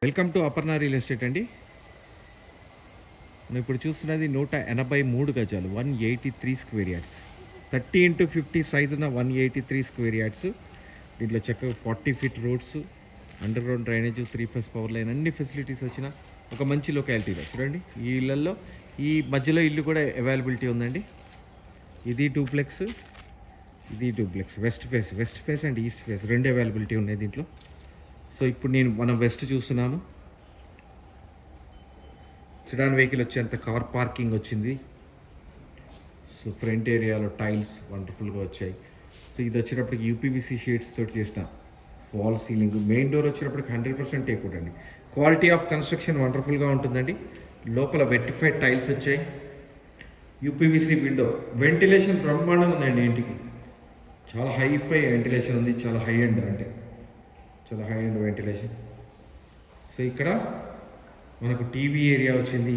Welcome to Aparna real estate అండి. మనం ఇప్పుడు చూస్తున్నది 183 గజాలు, 183 స్క్వేర్ యార్డ్స్, 30x50 సైజ్ ఉన్న 183 స్క్వేర్ యార్డ్స్. దీంట్లో చక్కగా 40 feet roads, under ground drainage, 3 phase power line, అన్ని ఫెసిలిటీస్ వచ్చిన ఒక మంచి లొకాలిటీలో చూడండి. ఈ ఇళ్లలో ఈ మధ్యలో ఇల్లు కూడా అవైలబిలిటీ ఉందండి. ఇది డూప్లెక్స్, ఇది duplex. West face and east face రెండు అవైలబిలిటీ ఉన్నాయి దీంట్లో. సో ఇప్పుడు మనం వెస్ట్ చూస్తున్నాము. సెడాన్ వెహికల్ వచ్చేంత కార్ పార్కింగ్ వచ్చింది. సో ఫ్రంట్ ఏరియాలో టైల్స్ వండర్ఫుల్గా వచ్చాయి. సో ఇది వచ్చేటప్పటికి యూపీవీసీ షీట్స్ తోటి చేసిన వాల్ సీలింగ్. మెయిన్ డోర్ వచ్చేటప్పటికి 100% టేక్వుడ్ అండి. క్వాలిటీ ఆఫ్ కన్స్ట్రక్షన్ వండర్ఫుల్గా ఉంటుందండి. లోపల వెట్టిఫైడ్ టైల్స్ వచ్చాయి. యూపీవీసీ విండో, వెంటిలేషన్ బ్రహ్మాండంగా ఉందండి. ఇంటికి చాలా హైఫై వెంటిలేషన్ ఉంది, చాలా హై ఎండ్ వెంటిలేషన్. సో ఇక్కడ మనకు టీవీ ఏరియా వచ్చింది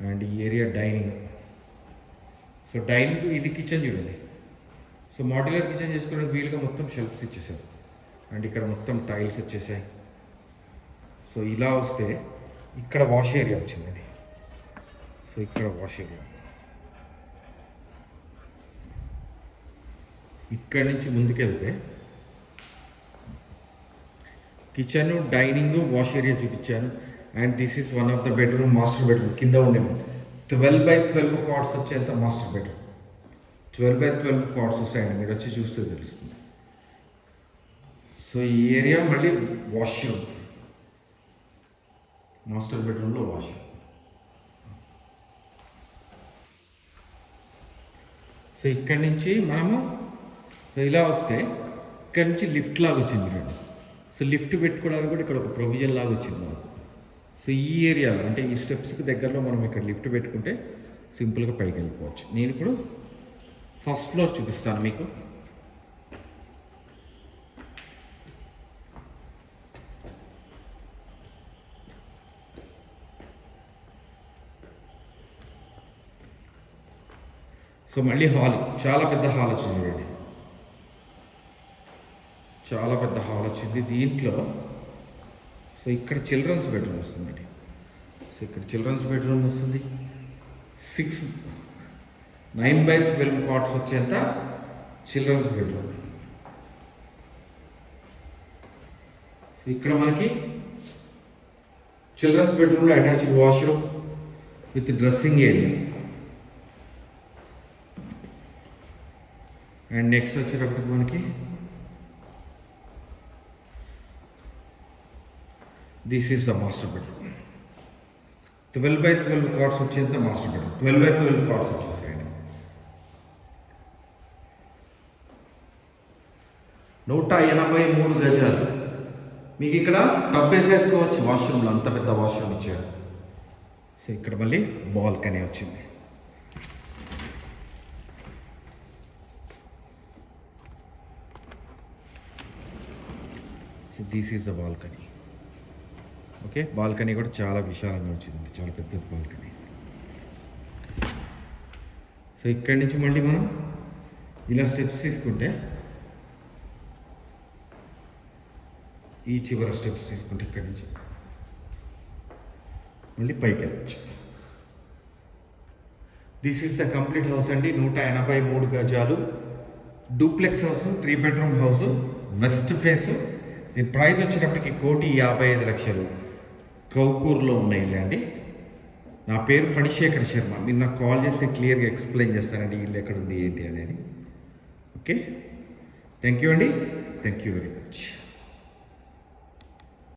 అండ్ ఈ ఏరియా డైనింగ్. సో డైనింగ్, ఇది కిచెన్ చూడండి. సో మాడ్యులర్ కిచెన్ చేసుకోవడానికి వీలుగా మొత్తం షెల్ఫ్స్ ఇచ్చేసారు అండ్ ఇక్కడ మొత్తం టైల్స్ వచ్చేసాయి. సో ఇలా వస్తే ఇక్కడ వాష్ ఏరియా వచ్చిందండి. సో ఇక్కడ వాష్ ఏరియా, ఇక్కడి నుంచి ముందుకెళ్తే కిచెన్, డైనింగ్, వాష్ ఏరియా చూపించాను. And this is one of the bedroom, master bedroom. కింద ఉండే 12x12 కార్డ్స్ వచ్చేంత మాస్టర్ బెడ్రూమ్. 12x12 కార్డ్స్ వస్తాయండి, మీరు వచ్చి చూస్తే తెలుస్తుంది. సో ఈ ఏరియా మళ్ళీ వాష్రూమ్, మాస్టర్ బెడ్రూమ్లో వాష్రూమ్. సో ఇక్కడి నుంచి మనము ఇలా వస్తే ఇక్కడి నుంచి లిఫ్ట్ లాగా వచ్చింది రండి. సో లిఫ్ట్ పెట్టుకోవడానికి కూడా ఇక్కడ ఒక ప్రొవిజన్ లాగా వచ్చింది మనకు. సో ఈ ఏరియాలో అంటే ఈ స్టెప్స్కి దగ్గరలో మనం ఇక్కడ లిఫ్ట్ పెట్టుకుంటే సింపుల్గా పైకి వెళ్ళిపోవచ్చు. నేను ఇప్పుడు ఫస్ట్ ఫ్లోర్ చూపిస్తాను మీకు. సో మళ్ళీ హాల్, చాలా పెద్ద హాల్ వచ్చింది చూడండి. చాలా పెద్ద హాల్ వచ్చింది దీంట్లో. సో ఇక్కడ చిల్డ్రన్స్ బెడ్రూమ్ వస్తుందండి. సో ఇక్కడ చిల్డ్రన్స్ బెడ్రూమ్ వస్తుంది. 9x12 కార్డ్స్ వచ్చేంత చిల్డ్రన్స్ బెడ్రూమ్. ఇక్కడ మనకి చిల్డ్రన్స్ బెడ్రూమ్లో attached washroom with dressing area. And next వచ్చేటప్పటికి మనకి this is the master bedroom. 12x12 cards వచ్చేంత మాస్టర్ బెడ్రూమ్. 12x12 కార్డ్స్ వచ్చేసాయండి. 183 గజాలు. మీకు ఇక్కడ టబ్ వేసేసుకోవచ్చు వాష్రూమ్లో, అంత పెద్ద వాష్రూమ్ ఇచ్చారు. సో ఇక్కడ మళ్ళీ బాల్కనీ వచ్చింది. So this is the balcony. Okay, balcony కూడా చాలా విశాలంగా వచ్చింది, చాలా పెద్ద బాల్కనీ. సో ఇక్కడి నుంచి మళ్ళీ మనం ఇలా స్టెప్స్ తీసుకుంటే, ఈ చివర స్టెప్స్ తీసుకుంటే ఇక్కడి నుంచి మళ్ళీ పైకి వెళ్ళచ్చు. This is the complete house అండి. 183 గజాలు, duplex house, 3 bedroom house, west face. దీని ప్రైస్ వచ్చేటప్పటికి 1,55,00,000 కౌకూర్లో ఉన్నాయి అండి. నా పేరు ఫణిశేఖర్ శర్మ. మీరు నాకు కాల్ చేస్తే క్లియర్గా ఎక్స్ప్లెయిన్ చేస్తానండి ఇల్లు ఎక్కడ ఉంది ఏంటి అనేది. ఓకే, థ్యాంక్ యూ అండి. Thank you very much.